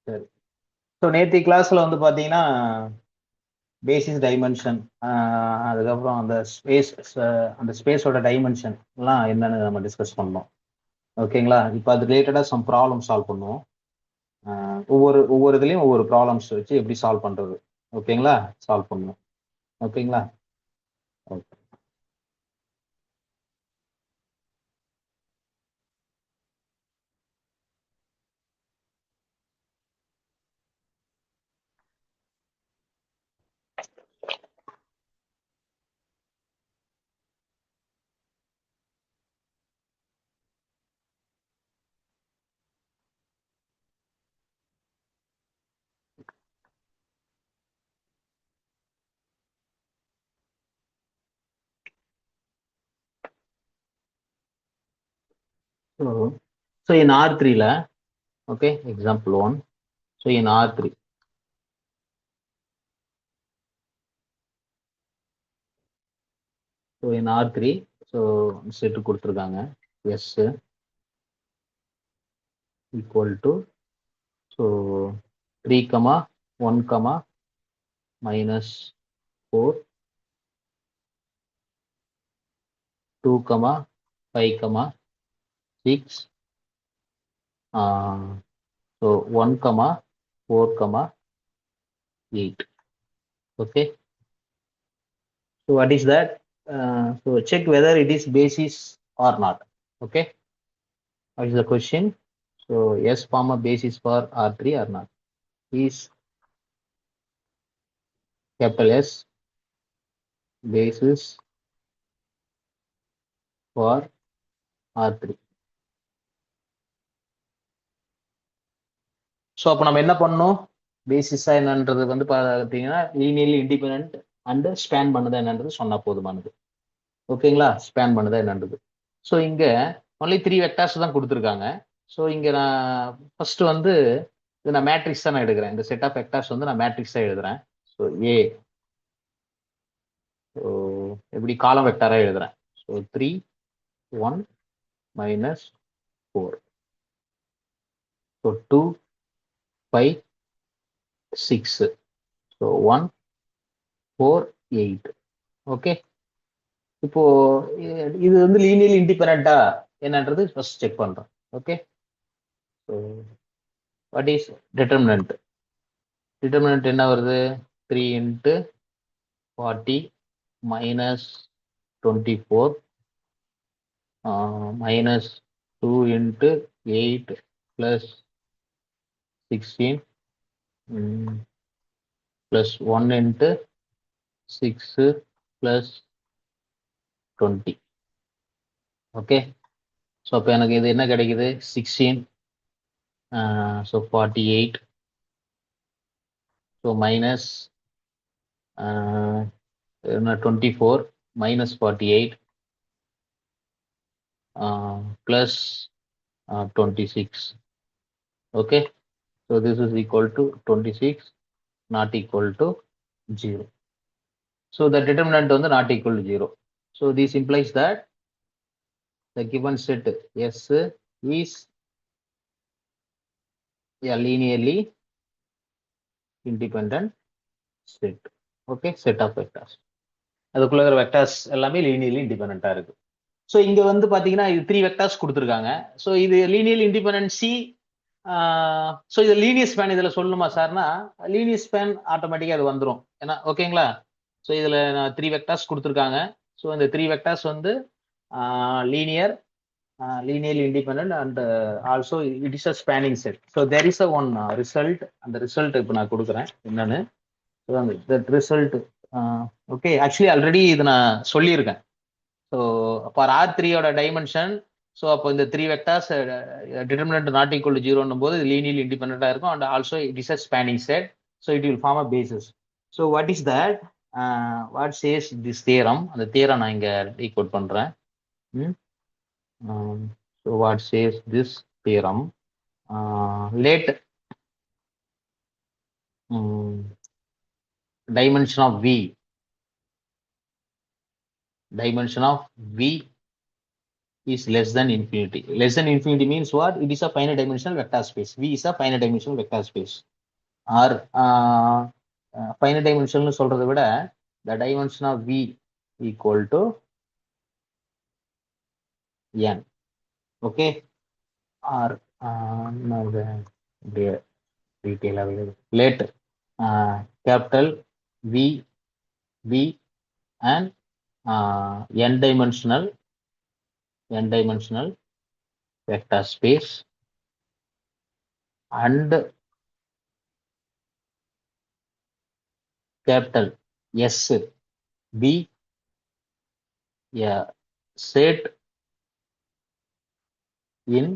சரி. ஸோ நேற்று கிளாஸ்ல வந்து பார்த்தீங்கன்னா பேசிஸ் டைமென்ஷன், அதுக்கப்புறம் அந்த ஸ்பேஸோட டைமென்ஷன் எல்லாம் என்னன்னு நம்ம டிஸ்கஸ் பண்ணோம். ஓகேங்களா? இப்போ அது ரிலேட்டடாக சம் ப்ராப்ளம் சால்வ் பண்ணுவோம். ஒவ்வொரு இதுலையும் ஒவ்வொரு ப்ராப்ளம்ஸ் வச்சு எப்படி சால்வ் பண்றது. ஓகேங்களா? சால்வ் பண்ணுவோம். ஓகேங்களா? ஓகே. ஸோ இன் R3ல, okay, example 1. So in R3, so in R3, so set கொடுத்துருக்காங்க. S equal to, so 3, 1, -4, 2, 5, 6, so 1, 4, 8. Okay, so what is that? So check whether it is basis or not. Okay, what is the question? So yes, form a basis for R3 or not? Is capital S basis for R3? So அப்போ நம்ம என்ன பண்ணணும்? பேசிஸா என்னன்றது வந்து பார்த்தீங்கன்னா linearly independent and span பண்ணுதா என்னன்றது சொன்னா போதுமானது. ஓகேங்களா? ஸ்பேன் பண்ணுதா என்னன்றது. ஸோ இங்க ஒன்லி 3 வெக்டார்ஸ் தான் கொடுத்துருக்காங்க. ஸோ இங்க நான் ஃபர்ஸ்ட் வந்து இது நான் மேட்ரிக்ஸ் தான் நான் எடுக்கிறேன். இந்த செட் ஆஃப் வெக்டார்ஸ் வந்து நான் மேட்ரிக்ஸா எழுதுறேன். ஸோ ஏ, ஸோ எப்படி காலம் வெக்டாரா எழுதுறேன். ஸோ 3, 1, -4. ஸோ 2, 5, 6. ஸோ 1, 4, 8. ஓகே, இப்போ இது வந்து லீனியர்லி இண்டிபெண்டா என்னன்றது ஃபர்ஸ்ட் செக் பண்றோம். Okay, so what is determinant? Determinant என்ன வருது? 3 × 40 -24 -2 × 8 + 16 +1 × 6 + 20. ஓகே, ஸோ அப்போ எனக்கு இது என்ன கிடைக்குது? 16, so 48, so minus 24 -48 + 26. Okay, so this is equal to 26, not equal to 0. So the determinant வந்து not equal to 0. So this implies that the given set S is a linearly independent set. Okay, set of vectors. அதுக்குள்ள இருக்கிற vectors எல்லாமே linearly இண்டிபெண்டா இருக்கு. So இங்க வந்து பாத்தீங்கன்னா இது 3 வெக்டார்ஸ் கொடுத்துருக்காங்க. ஸோ இது லீனியர்லி இண்டிபெண்டன்சி. ஸோ இது லீனியர் ஸ்பேன் இதுல சொல்லணுமா சார்னா, லீனியர் ஸ்பேன் ஆட்டோமேட்டிக்கா அது வந்துடும். ஏன்னா ஓகேங்களா? ஸோ இதுல 3 வெக்டார்ஸ் கொடுத்துருக்காங்க. ஸோ இந்த 3 வெக்டார்ஸ் வந்து linearly independent and also it is a spanning set. So there is a one result. அந்த ரிசல்ட் இப்போ நான் கொடுக்குறேன் என்னன்னு. that result, okay, actually already இது நான் சொல்லியிருக்கேன். ஸோ ஃபார் R3யோட டைமென்ஷன், ஸோ அப்போ இந்த 3 vectors determinant not equal to 0ன்னும் போது லீனியர்லி இண்டிபெண்டா இருக்கும். And also it is a spanning set. So it will form a basis. So what is that? What says this theorem? அந்த theorem நான் இங்க டீகோட் பண்றேன். So what says this theorem? let dimension of V is less than infinity. Less than infinity means what? It is a finite dimensional vector space. V is a finite dimensional vector space. Or finite dimensional சொல்றதை விட the dimension of V equal to n. Okay. Or detail available. Let capital V be an n dimensional vector space and capital S be a set in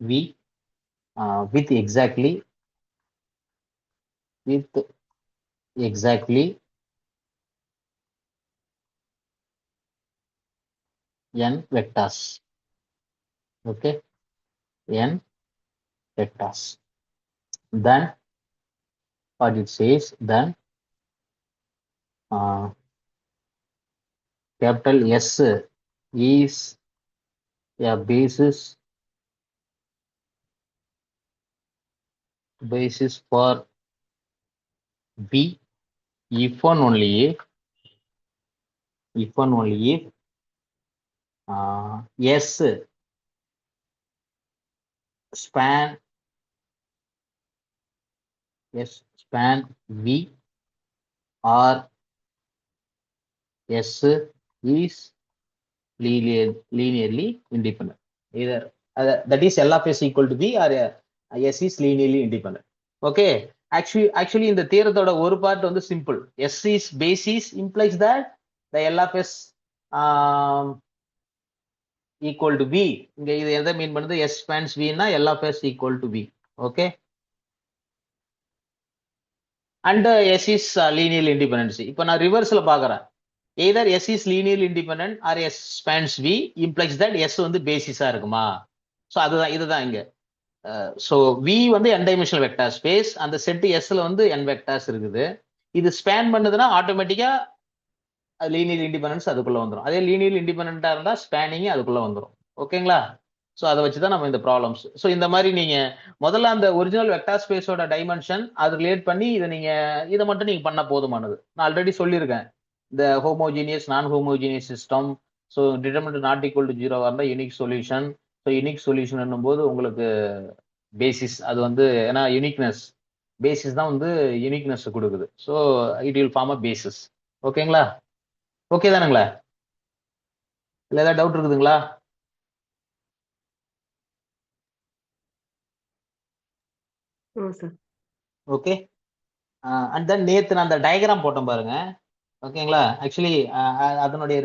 V with exactly n vectors. Okay, n vectors. Then what it says, then capital S is a basis for B if and only if S span V or S is linearly independent. Either that is L of S equal to B or S is linearly independent. Okay. Actually இந்த தியரத்தோட ஒரு part வந்து simple. S is basis implies that the L of S equal to B. இங்க இது எதை மீன் பண்ணுது? S spans V னா L of S equal to B. Okay. And S is linearly independent. இப்போ நான் ரிவர்ஸ்ல பாக்குறேன். Either S is linearly independent or S spans V implies that S வந்து பேசிஸா இருக்குமா? ஸோ இதுதான் இங்க. ஸோ V வந்து n டைமென்ஷனல் வெக்டார் ஸ்பேஸ், அந்த செட் Sல வந்து n வெக்டார்ஸ் இருக்குது. இது ஸ்பேன் பண்ணுதுன்னா ஆட்டோமேட்டிக்கா லீனியர் இண்டிபெண்டன்ஸ் அதுக்குள்ள வந்துடும். அதே லீனியர் இண்டிபெண்டா இருந்தா ஸ்பேனிங் அதுக்குள்ள வந்துடும். ஓகேங்களா? ஸோ அதை வச்சுதான் நம்ம இந்த ப்ராப்ளம்ஸ். ஸோ இந்த மாதிரி நீங்க முதல்ல அந்த ஒரிஜினல் வெக்டார் ஸ்பேஸோட டைமென்ஷன் அது ரிலேட் பண்ணி இதை மட்டும் நீங்க பண்ண போதுமானது. நான் ஆல்ரெடி சொல்லியிருக்கேன் the homogeneous non-homogeneous system. So determinant not equal to 0 இருந்தா unique solution. So unique solution என்னும்போது உங்களுக்கு பேசிஸ் அது வந்து ஏன்னா யூனிக்னஸ் பேசிஸ் தான் வந்து யூனிக்னஸ் கொடுக்குது. So it will form a basis. ஓகேங்களா? ஓகே தானுங்களா? இல்லை ஏதாவது டவுட் இருக்குதுங்களா? ஓகே. அண்ட் தென் நேற்று நான் அந்த டயக்ராம் போட்டேன் பாருங்க. ஓகேங்களா? ஆக்சுவலி அதனுடைய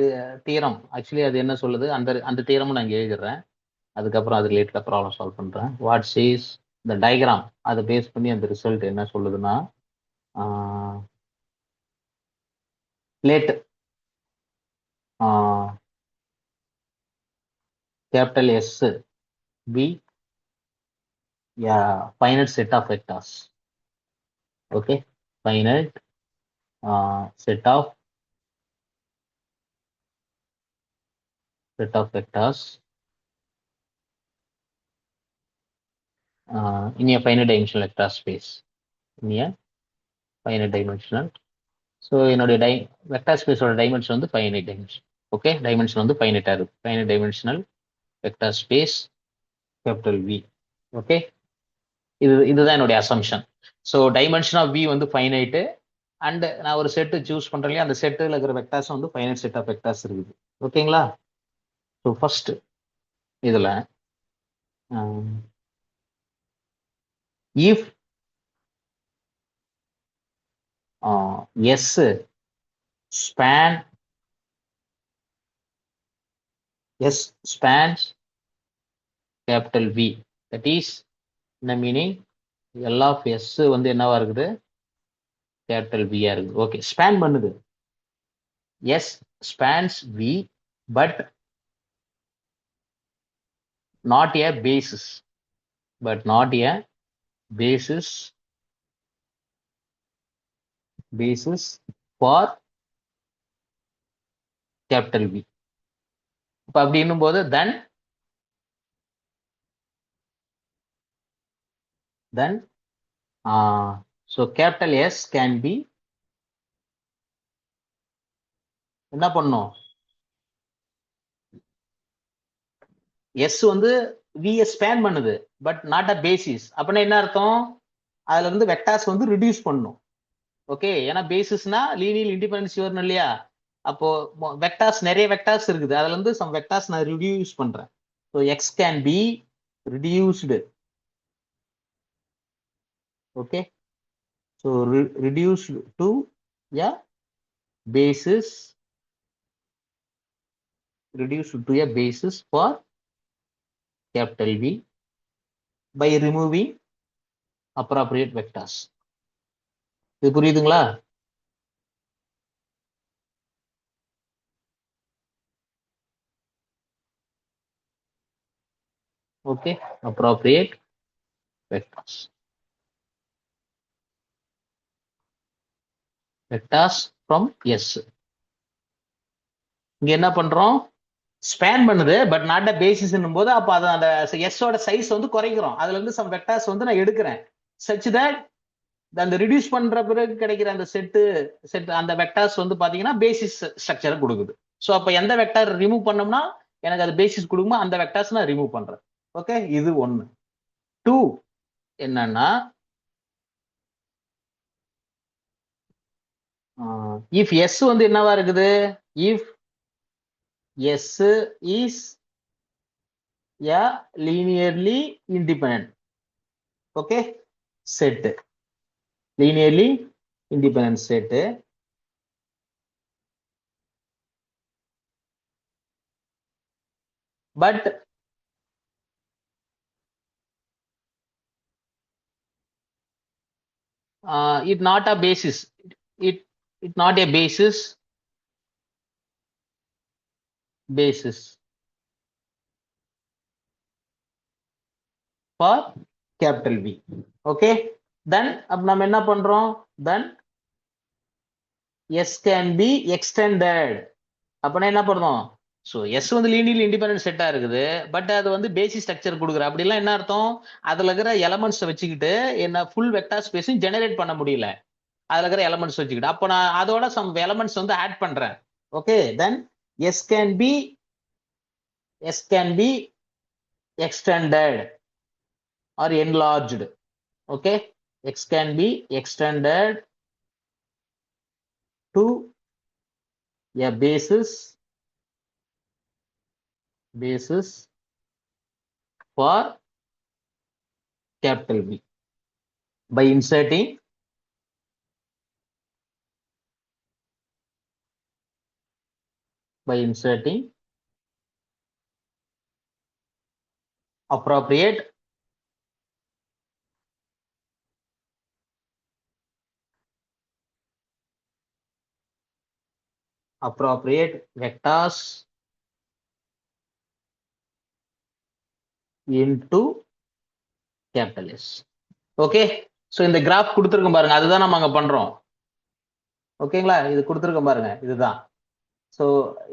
தியரம் ஆக்சுவலி அது என்ன சொல்லுது, அந்த தியரமும் நான் இங்கே எழுதிடுறேன். அதுக்கப்புறம் அது ரிலேட்டடாக ப்ராப்ளம் சால்வ் பண்ணுறேன். வாட் சேஸ் இந்த டயக்ராம் அதை பேஸ் பண்ணி அந்த ரிசல்ட் என்ன சொல்லுதுன்னா, let capital S be a finite set of vectors. Okay, finite set of vectors in a finite dimensional vector space. In a finite dimensional. So என்னுடைய vector ஸ்பேஸோட dimension வந்து finite dimension. Okay, dimension வந்து ஃபைனைட்டா இருக்கு. Finite dimensional vector space capital V. Okay, இதுதான் என்னுடைய assumption. So dimension of V வந்து finite and நான் ஒரு செட்டு சூஸ் பண்றேன் இல்லையா, அந்த செட்டில் இருக்கிற வெக்டார்ஸ் வந்து ஃபைனைட் செட் ஆஃப் வெக்டார்ஸ் இருக்குது. ஓகேங்களா? ஸோ ஃபர்ஸ்ட் இதில் if S spans capital V, that is the meaning L of S வந்து என்னவா இருக்குது? கேபிட்டல் V ஆ இருக்குது. ஓகே, ஸ்பேன் பண்ணுது. S spans V but not a basis, basis for capital V. இப்ப அப்படின்னும் போது then so capital S can be என்ன பண்ணும், எஸ் வந்து விஎ ஸ்பேன் பண்ணுது பட் நாட் அ பேசிஸ். அப்படின்னா என்ன அர்த்தம், அதுல இருந்து வெக்டார்ஸ் வந்து ரிடியூஸ் பண்ணும். ஓகே, ஏன்னா பேசிஸ்னா லீனியர் இண்டிபெண்டன்ஸ் வரணும் இல்லையா. அப்போ வெக்டார்ஸ் நிறைய வெக்டார்ஸ் இருக்குது, அதுல இருந்து சம் வெக்டார்ஸ் நான் ரிடியூஸ் பண்றேன். So X can be reduced. Okay, so reduced to a basis, reduced to a basis for capital V by removing appropriate vectors. இது புரியுதுங்களா? Okay, appropriate vectors. Vectors from S. இங்க என்ன பண்றோம், span பண்ணுது but not a basis போது அப்ப அது அந்த எஸ்ஸோட சைஸ் வந்து குறைக்கிறோம். அதுல இருந்து சம் வெக்டார்ஸ் வந்து நான் எடுக்கிறேன் such that அந்த ரிடியூஸ் பண்ற பிறகு கிடைக்கிற அந்த செட் அந்த வெக்டார்ஸ் வந்து பாத்தீங்கன்னா பேசிஸ் ஸ்ட்ரக்சர் கொடுக்குது. ஸோ அப்ப எந்த வெக்டார் ரிமூவ் பண்ணோம்னா எனக்கு அது பேசிஸ் கொடுக்குமோ அந்த வெக்டார்ஸ் நான் ரிமூவ் பண்றேன். ஓகே, இது 1. 2 என்னன்னா, இஃப் எஸ் வந்து என்னவா இருக்குது, if S is a linearly independent, okay, set, linearly independent set, but it not a basis, it not a basis for capital V. Okay, then அப்ப நம்ம என்ன பண்றோம், then S can be extended. அப்பனா என்ன பண்ணும், ஸோ எஸ் வந்து linear independent செட்டா இருக்குது பட் அது வந்து பேசிஸ் ஸ்ட்ரக்சர் கொடுக்குற. அப்படிலாம் என்ன அர்த்தம், அதுல இருக்கிற எலமெண்ட்ஸ் வச்சுக்கிட்டு என்ன ஃபுல் வெக்டார் ஸ்பேஸும் ஜெனரேட் பண்ண முடியல, அதுல இருக்கிற எலமெண்ட்ஸ் வச்சுக்கிட்டு. அப்போ நான் அதோட சம் எலமெண்ட்ஸ் வந்து ஆட் பண்றேன். Okay, then S can be extended or enlarged. Okay, x can be extended to a basis for capital V by inserting appropriate vectors into capital S. Okay, so இந்த graph கொடுத்துருக்கோம் பாருங்க, அதுதான் நம்ம அங்க பண்றோம். ஓகேங்களா, இது கொடுத்துருக்கோம் பாருங்க, இதுதான். ஸோ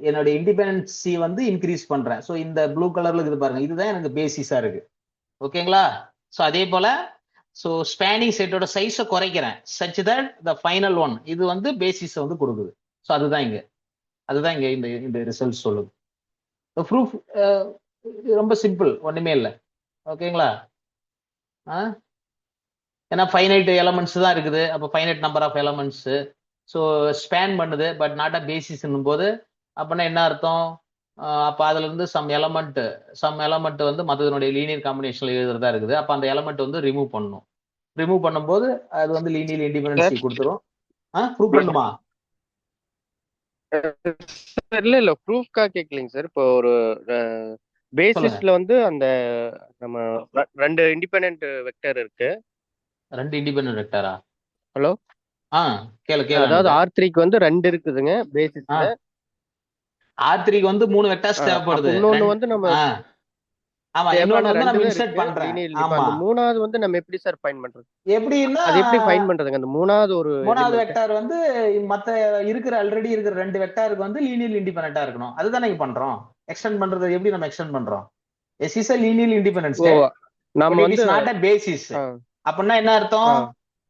என்னோட இண்டிபெண்டன்சி வந்து இன்க்ரீஸ் பண்றேன். ஸோ இந்த ப்ளூ கலர்ல இருக்குது பாருங்க, இதுதான் எனக்கு பேசிஸா இருக்கு. ஓகேங்களா, ஸோ அதே போல ஸோ ஸ்பேனிங் செட்டோட சைஸை குறைக்கிறேன் such that the final one இது வந்து பேசிஸை வந்து கொடுக்குது. ஸோ அதுதான் இங்க இந்த ரிசல்ட் சொல்லுது. ப்ரூஃப் ரொம்ப சிம்பிள், ஒண்ணுமே இல்லை. ஓகேங்களா, ஏன்னா ஃபைனைட் எலமெண்ட்ஸ் தான் இருக்குது, அப்போ finite number of elements. So span பண்ணுது பட் நாட் அ பேசிஸ் போது அப்படின்னா என்ன அர்த்தம், அப்போ அதுல இருந்து சம் எலமெண்ட் வந்து மற்றதனுடைய லீனியர் காம்பினேஷன்ல எழுதுறதா இருக்குது. அப்போ அந்த எலமெண்ட் வந்து ரிமூவ் பண்ணணும். ரிமூவ் பண்ணும்போது அது வந்து லீனியர் இண்டிபெண்டன்சி கொடுத்துரும். ப்ரூவ் பண்ணுமா? இல்ல ப்ரூஃப்கா கேட்கலீங்க சார். இப்போ ஒரு பேசிஸ்ல வந்து அந்த நம்ம ரெண்டு இண்டிபெண்டன்ட் வெக்டர் இருக்கு. ரெண்டு இண்டிபெண்டன்ட் வெக்டரா? ஹலோ, கேளு. அதாவது R3க்கு வந்து ரெண்டு இருக்குதுங்க பேசிஸ்ல. R3க்கு வந்து 3 வெக்டர்ஸ் தேவைப்படுது. இன்னொன்னு வந்து நம்ம ஆமா, இன்னொன்னு வந்து நம்ம இன்சர்ட் பண்றோம். ஆமா, அந்த மூணாவது வந்து நம்ம எப்படி சார் ஃபைண்ட் பண்றது? எப்படின்னா அது எப்படி ஃபைண்ட் பண்றதுங்க? அந்த மூணாவது வெக்டர் வந்து மத்த ஆல்ரெடி இருக்கிற ரெண்டு வெக்டருக்கு வந்து லீனியர் இண்டிபெண்டன்ட்டா இருக்கணும். அதுதான் நீங்க பண்றோம். எக்ஸ்டெண்ட் பண்றது எப்படி நம்ம எக்ஸ்டெண்ட் பண்றோம்? S is a linearly independent oh state நம்ம but it வந்து is not a basis. Ah, அப்படின்னா என்ன அர்த்தம்?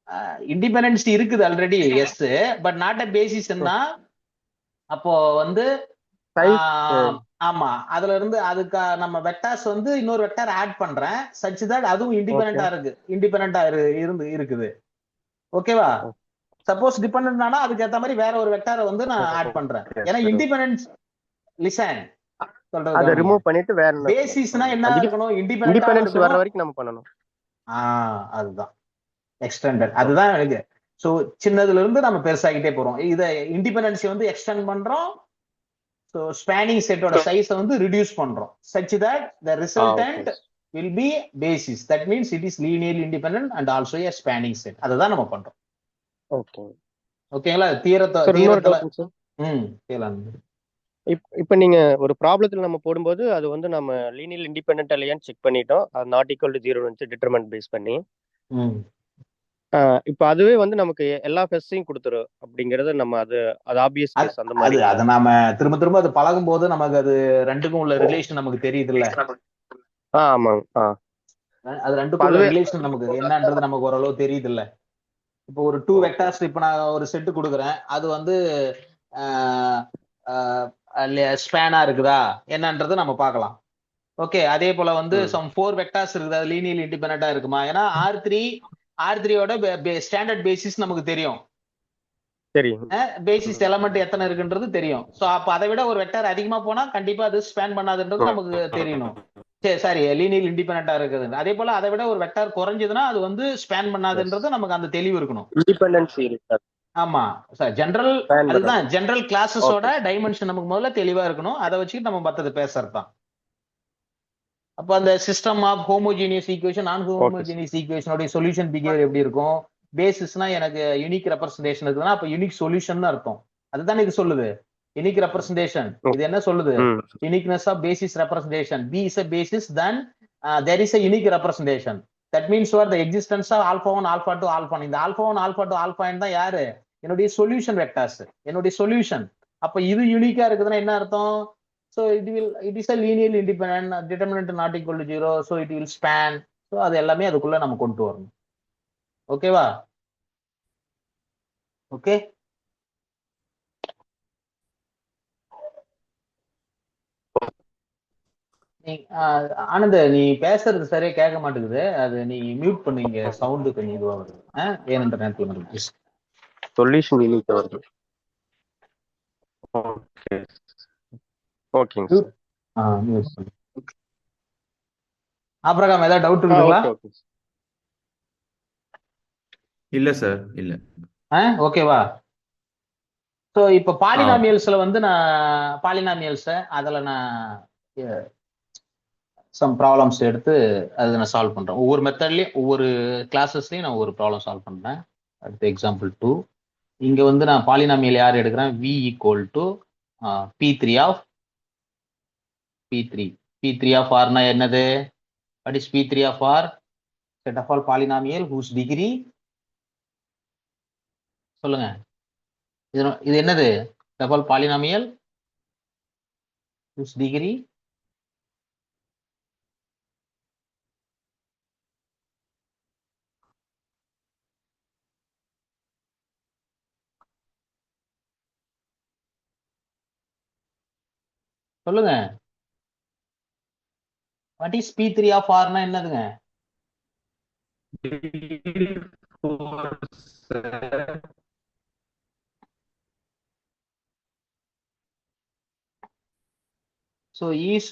ஆ, இண்டிபெண்டன்ஸ் இருக்குது already S, but not a பேசிஸ்ன்னா அப்போ வந்து size, ஆமா, அதுல இருந்து அதுக்கு நம்ம வெக்டார்ஸ் வந்து இன்னொரு வெக்டார் ஆட் பண்றேன் சச் தட் அதுவும் ஓகே இண்டிபெண்டா இருக்குது. ஓகேவா? சப்போஸ் டிபெண்டன்ட்னா அதுக்கு ஏத்த மாதிரி வேற ஒரு வெக்டாரை வந்து நான் ஆட் பண்றேன். ஏன்னா இண்டிபெண்டன்ஸ் லிசன் சொல்றது அதை ரிமூவ் பண்ணிட்டு வேற பேசிஸ்னா என்ன இருக்கணும்? இண்டிபெண்டன்ஸ் இண்டிபெண்டன்ஸ் வர வரைக்கும் நம்ம பண்ணணும். அதுதான் எக்ஸ்டெண்டட். அதுதான் எனக்கு. சோ சின்னதுல இருந்து நம்ம பெருசாகிட்டே போறோம். இத இண்டிபெண்டன்ஸ் வந்து எக்ஸ்டெண்ட் பண்றோம். சோ ஸ்பேனிங் செட்டோட சைஸை வந்து ரிடியூஸ் பண்றோம் such that the resultant will be basis. That means it is linearly independent and also a spanning set. அதுதான் நம்ம பண்றோம். ஓகே ஓகேங்களா? தீரத்துல கேளலாம். இப்ப நீங்க ஒரு ப்ராப்ளத்துல நம்ம போடும்போது அது வந்து நம்ம லீனியர் இண்டிபெண்டன்ட் இல்லையான்னு செக் பண்ணிட்டோம். அது நாட் ஈக்குவல் டு 0 வந்து டிட்டர்மெண்ட் பேஸ் பண்ணி. இப்ப அதுவே வந்து நமக்கு எல்லா ஃபெஸ்டையும் கொடுத்துரும் அப்படிங்கறது நம்ம அது ஆப்வியஸ் கேஸ் அந்த மாதிரி. அது நாம திரும்ப திரும்ப அது பழகும் போது நமக்கு அது ரெண்டுக்கும் உள்ள ரிலேஷன் நமக்கு தெரியுது இல்ல? ஆமாங்க. அது ரெண்டுக்கும் உள்ள ரிலேஷன் நமக்கு என்னன்றது நமக்கு ஓரளவு தெரியுது இல்ல? இப்போ ஒரு 2 வெக்டார்ஸ் இப்ப நான் ஒரு செட் கொடுக்குறேன், அது வந்து ஸ்பேனா இருக்குதா என்னன்றது நம்ம பார்க்கலாம். ஓகே, அதே போல வந்து சம் 4 வெக்டார்ஸ் இருக்குது, அது லீனியர் இண்டிபெண்டன்ட்டா இருக்குமா? ஏன்னா R3ஓட ஸ்டாண்டர்ட் பேசிஸ் நமக்கு தெரியும். பேசிஸ் எலமெண்ட் எத்தனை இருக்குன்றது தெரியும். சோ அப்ப அதை விட ஒரு வெக்டார் அதிகமா போனா கண்டிப்பா அது ஸ்பேன் பண்ணாதுன்றது நமக்கு தெரியணும். சரி, லீனியர் இண்டிபெண்டன்ட்டா இருக்குது. அதே போல அதை விட ஒரு வெக்டார் குறைஞ்சதுன்னா அது வந்து ஸ்பேன் பண்ணாதுன்றது நமக்கு அந்த தெளிவு இருக்கணும். இண்டிபெண்டன்ஸ் இருக்கு. ஆமா சார், ஜெனரல் அதுதான் ஜெனரல் கிளாஸஸோட டைமென்ஷன் நமக்கு முதல்ல தெளிவா இருக்கணும். அதை வச்சுட்டு நம்ம மத்தது பேசுறதுதான். அப்ப அந்த சிஸ்டம் ஆஃப் ஹோமோஜீனியஸ் ஈக்குவேஷன், நான் ஹோமோஜீனியஸ் ஈக்குவேஷனோட சொல்யூஷன் பிஹேவியர் எப்படி இருக்கும்? பேசிஸ்னா எனக்கு யூனிக் ரெப்ரசன்டேஷன் இருக்குன்னா அப்ப யூனிக் சொல்யூஷன் அர்த்தம். அதுதானே இது சொல்லுது, யூனிக் ரெப்ரசன்டேஷன். இது என்ன சொல்லுது? Uniqueness of basis representation. B is a basis, then there is a unique representation. That means what the existence of alpha 1 alpha 2 alpha 1. இந்த alpha 1 alpha 2 alpha n தான் யாரு? என்னுடைய சொல்யூஷன் வெக்டார்ஸ், என்னுடைய solution. அப்ப இது யூனிக்கா இருக்குதுன்னா என்ன அர்த்தம்? So it is a linearly independent, determinant not equal to 0, so it will span. So அது எல்லாமே அதுக்குள்ள நம்ம கொண்டு வரணும். ஓகேவா? ஓகே, ஆனந்த் நீ பேசுறது சரியா கேட்க மாட்டேங்குது. அது நீ மியூட் பண்ணீங்க, சவுண்டு கொஞ்சம் இதுவா வருது. ஏனென்ற நேரத்துல வந்து சொல்யூஷன் யூனிக் வருது. ஓகேங்க சார். ஆப்ரகாம் ஏதாவது டவுட் இருக்குங்களா? இல்ல சார், இல்ல. ஓகேவா? ஸோ இப்போ பாலினாமியல்ஸ்ல வந்து நான் அதில் நான் சம் ப்ராப்ளம்ஸ் எடுத்து அதை நான் சால்வ் பண்றேன். ஒவ்வொரு மெத்தட்லயும் ஒவ்வொரு கிளாஸஸ்லயும் நான் ஒவ்வொரு ப்ராப்ளம் சால்வ் பண்றேன். அடுத்து எக்ஸாம்பிள் 2. இங்க வந்து நான் பாலினாமியல் யார் எடுக்கிறேன்? V = P3 of P3 of ஆர்னா என்னது? What is P3 of R? Set of all polynomial whose degree. சொல்லுங்க, இது என்னது? Set of all polynomial whose degree சொல்லுங்க. வாட் இஸ் P3 ஆஃப் ஆர்னா என்னதுங்க? So is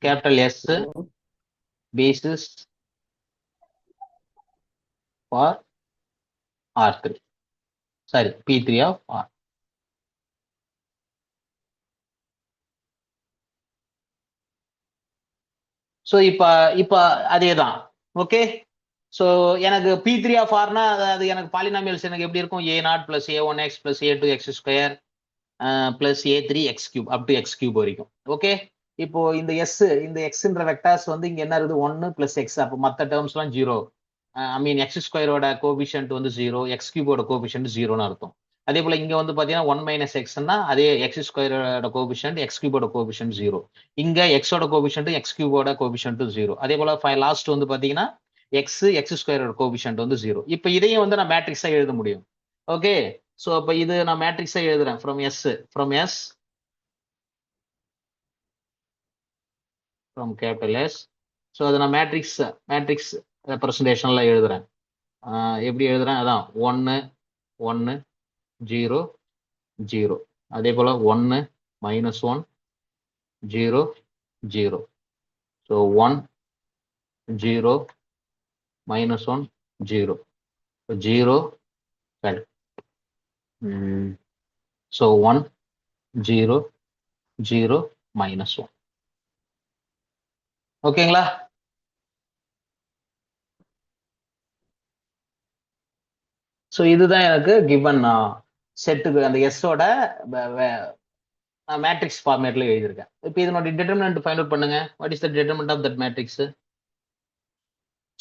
capital S basis for R3. Sorry, P3 of R. So இப்போ அதே தான். Okay, so எனக்கு P3 ஆஃப் ஆர்னா அது எனக்கு பாலினாமியல்ஸ் எனக்கு எப்படி இருக்கும்? A0 + A1x + A2x² + A3x³ up to x³ வரைக்கும். ஓகே, இப்போ இந்த எக்ஸ்ன்ற வெக்டார்ஸ் வந்து இங்க என்ன இருக்குது? 1 + x. அப்போ மற்ற டேர்ம்ஸ்லாம் 0. ஐ மீன் x² கோஎஃபிஷியன்ட் வந்து 0, x³ கோஎஃபிஷியன்ட் 0ன்னு அர்த்தம். அதே போல இங்க வந்து பாத்தீங்கன்னா 1 மைனஸ் எக்ஸ்னா அதே எக்ஸ் ஸ்கொயரோட கோபிஷன்ட் எக்ஸ் கியூபோட கோபிஷன்ட் 0. இங்க எக்ஸோட கோபிஷன்ட் எக்ஸ் கியூபோட கோபிஷன்ட் 0. அதே போல லாஸ்ட் வந்து பாத்தீங்கன்னா எக்ஸ் ஸ்கொயரோட கோபிஷன்ட் வந்து 0. இப்போ இதையும் வந்து நான் மேட்ரிக்ஸா எழுத முடியும். ஓகே, ஸோ அப்போ இது நான் மேட்ரிக்ஸா எழுதுறேன் from S from capital S. So அதை நான் மேட்ரிக்ஸ் ரெப்ரசன்டேஷன்ல எழுதுறேன். எப்படி எழுதுறேன்? அதான் 1 1 0 0. அதே போல 1 minus 1 0 0. So 1 0 minus 1 0. 0 so 1 0 0 minus 1. ஓகேங்களா? ஸோ இதுதான் எனக்கு கிவன் செட்டுக்கு அந்த எஸ்ஸோட மேட்ரிக்ஸ் ஃபார்மேட்ல எழுதியிருக்கேன். இப்போ இதனுடைய டிட்டர்மினன்ட் ஃபைண்ட் அவுட் பண்ணுங்க. What is the determinant of that matrix?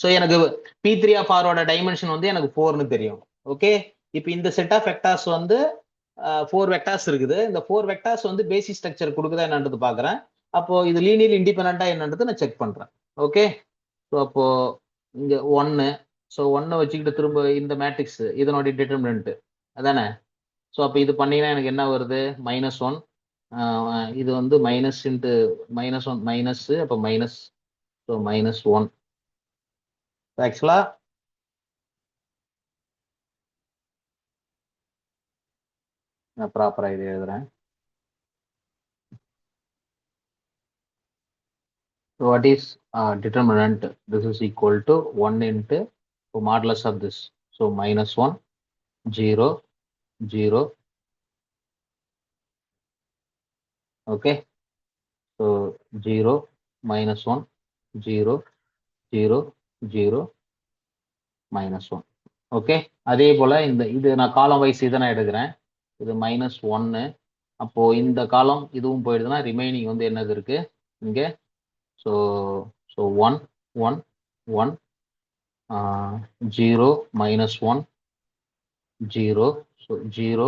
So எனக்கு P3 ஆஃப் ஆரோட டைமென்ஷன் வந்து எனக்கு 4னு தெரியும். ஓகே, இப்போ இந்த செட் ஆஃப் வெக்டார்ஸ் வந்து 4 வெக்டார்ஸ் இருக்குது. இந்த 4 வெக்டார்ஸ் வந்து பேசிக் ஸ்ட்ரக்சர் கொடுக்குதா என்னன்றது பார்க்குறேன். அப்போ இது லீனியர் இண்டிபெண்டா என்னன்றது நான் செக் பண்றேன். ஓகே, ஸோ அப்போ இங்க 1, ஸோ 1 வச்சுக்கிட்டு திரும்ப இந்த மேட்ரிக்ஸ் இதனுடைய டிட்டர்மினன்ட் அதானே. ஸோ அப்போ இது பண்ணீங்கன்னா எனக்கு என்ன வருது? -1. இது வந்து மைனஸ் இன்ட்டு -1 மைனஸ், அப்போ மைனஸ், ஸோ -1. ஆக்சுவலா நான் ப்ராப்பரா இது எழுதுறேன். So what is determinant? This is equal to 1 into modulus of this. So -1 0 0. Okay, so 0 -1 0 0 0 -1. Okay, அதே போல இது நான் காலம் வைஸ் இதை நான் எடுக்கிறேன். இது -1. அப்போ இந்த காலம் இதுவும் போயிடுதுன்னா ரிமைனிங் வந்து என்னது இருக்கு இங்க? ஸோ 1 1 1 0 -1 0. ஸோ 0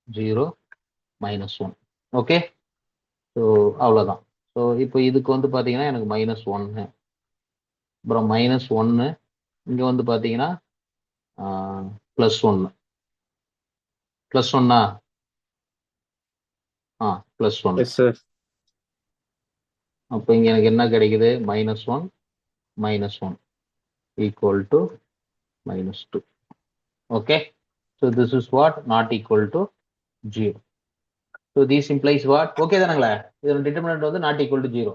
0 -1. ஓகே, ஸோ அவ்வளோதான். ஸோ இப்போ இதுக்கு வந்து பார்த்தீங்கன்னா எனக்கு -1, அப்புறம் -1, இங்கே வந்து பார்த்தீங்கன்னா +1 +1 +1. Yes sir. அப்போ இங்கே எனக்கு என்ன கிடைக்குது? -1 -1 equal to -2. Okay, so this is what not equal to 0. So this implies what? Okay தானங்களா? இதோட டிட்டர்மினன்ட் வந்து not equal to 0.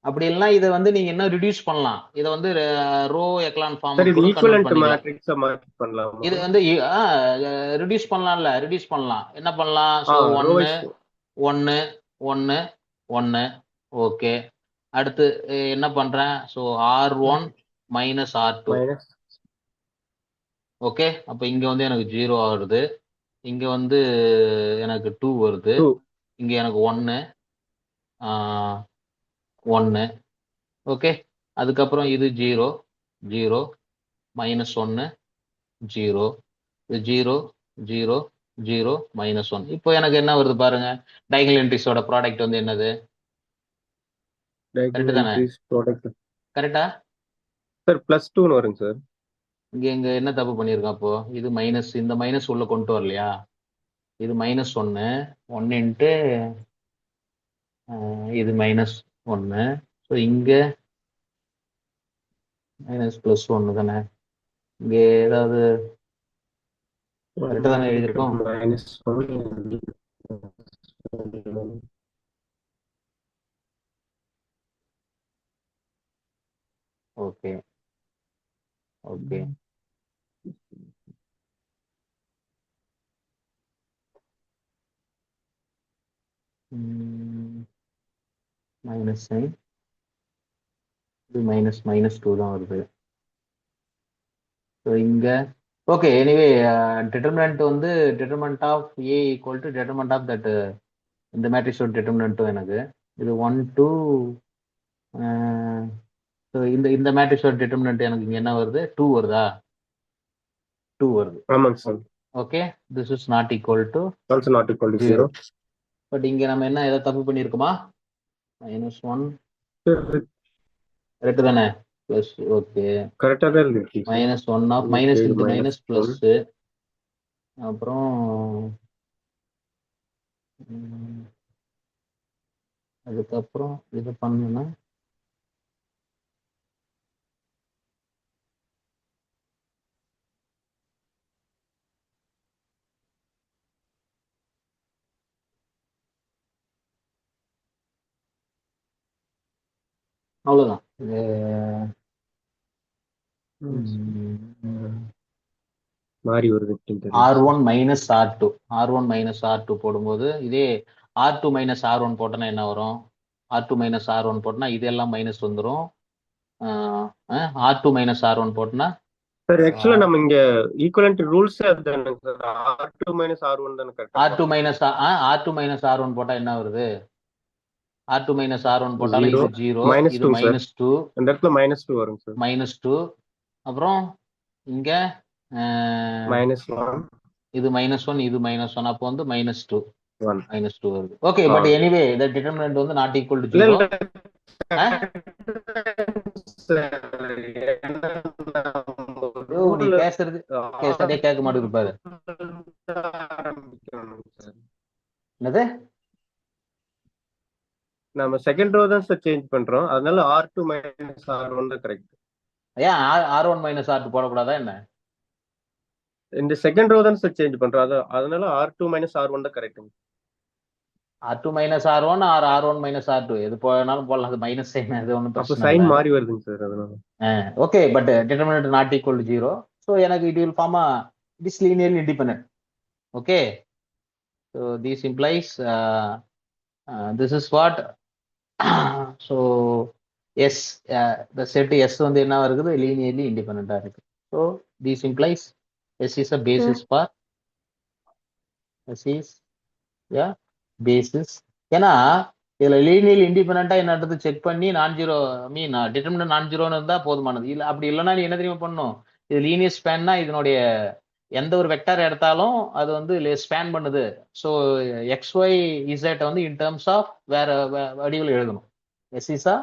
அப்படி இல்லைன்னா இதை வந்து நீங்க என்ன ரிடியூஸ் பண்ணலாம். இதை வந்து ரோ எக்லான் ஃபார்ம் சார் இது கூட கன்வெர்ட் ஈக்குவலன்ட் பண்ணிக்கலாம். மேட்ரிக்ஸா மார்க் பண்ணலாமா? இது வந்து ரிடியூஸ் பண்ணலாம். என்ன பண்ணலாம்? ஸோ 1 1 1 1. ஓகே, அடுத்து என்ன பண்றேன்? So R1 -R2. ஓகே, அப்போ இங்க வந்து எனக்கு 0 ஆகுது, இங்க வந்து எனக்கு 2 வருது, இங்க எனக்கு 1 1. ஓகே, அதுக்கப்புறம் இது 0 0 -1 0. 0 0 0 -1. இப்போ எனக்கு என்ன வருது பாருங்க? டயகனல் என்ட்ரிஸோட ப்ராடக்ட் வந்து என்னது? கரெக்ட் தானே? கரெக்டா சார்? +2 வருங்க சார். இங்க என்ன தப்பு பண்ணியிருக்கோம்? அப்போ இது மைனஸ், இந்த மைனஸ் உள்ள கொண்டு வரலையா? இது -1 1 இன்ட்டு இது -1. ஸோ இங்க -+1 தானே? இங்க ஏதாவது கரெக்டா தானே எழுதியிருக்கோம்? ஓகே ஓகே, மைனஸ் சைன், இது -2 தான் வருது. ஸோ இங்க ஓகே, எனிவே டிட்டர்மினன்ட் வந்து determinant of A equal to determinant of that இந்த மேட்ரிக்ஸோட டிட்டர்மினன்ட்டும் எனக்கு இது 1 2. ஸோ இந்த மேட்ரிக்ஸோட டிட்டர்மினன்ட் எனக்கு இங்க என்ன வருது? 2 வருதா? 2 வருது. ஆமாங்க sir. Okay, this is not equal to also not equal to 0. 0. But இங்க நம்ம என்ன ஏதாவது தப்பு பண்ணியிருக்கோமா? -1 கரெக்ட் தானே? ப்ளஸ் ஓகே, கரெக்டா தான் இருக்கு sir. -1 of minus into minus -1. Plus. அப்புறம் அதுக்கப்புறம் இது பண்ணணும்னா அவ்வளோதான். மாறி வருது. R1 minus R2, R1 minus R2 போடும்போது இதே R2 மைனஸ் R1 போட்டோன்னா என்ன வரும்? R2 மைனஸ் R1 போட்டோன்னா இதெல்லாம் மைனஸ் வந்துடும். R2 மைனஸ் R1 போட்டோன்னா சார் ஆக்சுவலா நம்ம இங்க ஈக்குவலன்ட் ரூல்ஸ் அதுதானே சார். R2 மைனஸ் R1 தானே கரெக்டா? R2 மைனஸ் R1 போட்டா என்ன வருது? R2 மைனஸ் R1 போட்டாலும் இது 0, இது -2. இந்த இடத்துல -2 வரும் சார். -2. அப்புறம் இங்க -1, இது -1, இது -1. அப்போ வந்து -2 1. -2 வருது. Okay, but anyway the determinant வந்து நாட் ஈக்குவல் டு 0. நீ பேசுறது கேட்க மாட்டேங்குது பாரு. என்னது? நம்ம செகண்ட் ரோ தான் சார் சேஞ்ச் பண்றோம். அதனால R2 மைனஸ் R1 தான் கரெக்ட். ஏன் R1 மைனஸ் R2 போடக்கூடாதா என்ன? இந்த செகண்ட் ரோ தான் சார் சேஞ்ச் பண்றோம். அதனால R2 மைனஸ் R1 தான் correct. R2 minus R1 R R1 minus R2 எது போனாலும் போடலாம். அது மைனஸ் சைன், அது ஒன்றும் அப்போ பிரச்சனை சைன் இல்லை. மாறி வருதுங்க சார். அதனால okay, but determinant not equal to 0. So எனக்கு it will form it is linearly independent. Okay, so this implies this is what. So S, the set S வந்து என்ன இருக்குது? லீனியர்லி இண்டிபெண்டா இருக்கு. So this implies S is a basis for S is basis. ஏன்னா இதுல linear இண்டிபெண்டா என்னன்றது check பண்ணி நான்-ஜீரோ மீன் determinant நான்-ஜீரோன்னு இருந்தா போதுமானது. இல்ல அப்படி இல்லைன்னா நீ என்ன தெரியுமா பண்ணணும்? இது லீனியர் ஸ்பேன்னா இதனுடைய எந்த ஒரு வெக்டார் எடுத்தாலும் அது வந்து ஸ்பேன் பண்ணுது. ஸோ XY Z வந்து இன் டேர்ம்ஸ் ஆஃப் வேற வடிவில் எழுதணும். S is a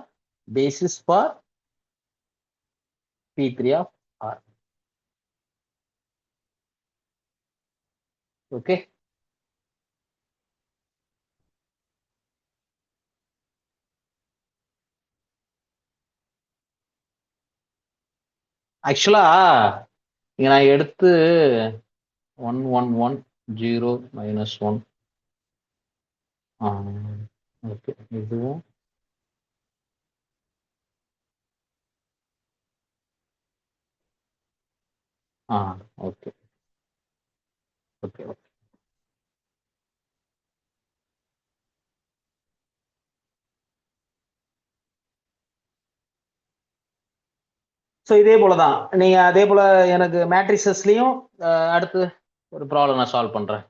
basis for P3 of R. Okay, ஆக்சுவலா இங்க நான் எடுத்து 1 1 1 0 -1. ஓகே, இதுவும் ஓகே ஓகே ஓகே. ஸோ இதே போல தான் நீங்க அதே போல எனக்கு மேட்ரிசஸ்லயும் அடுத்து ஒரு ப்ராப்ளம் நான் சால்வ் பண்றேன்.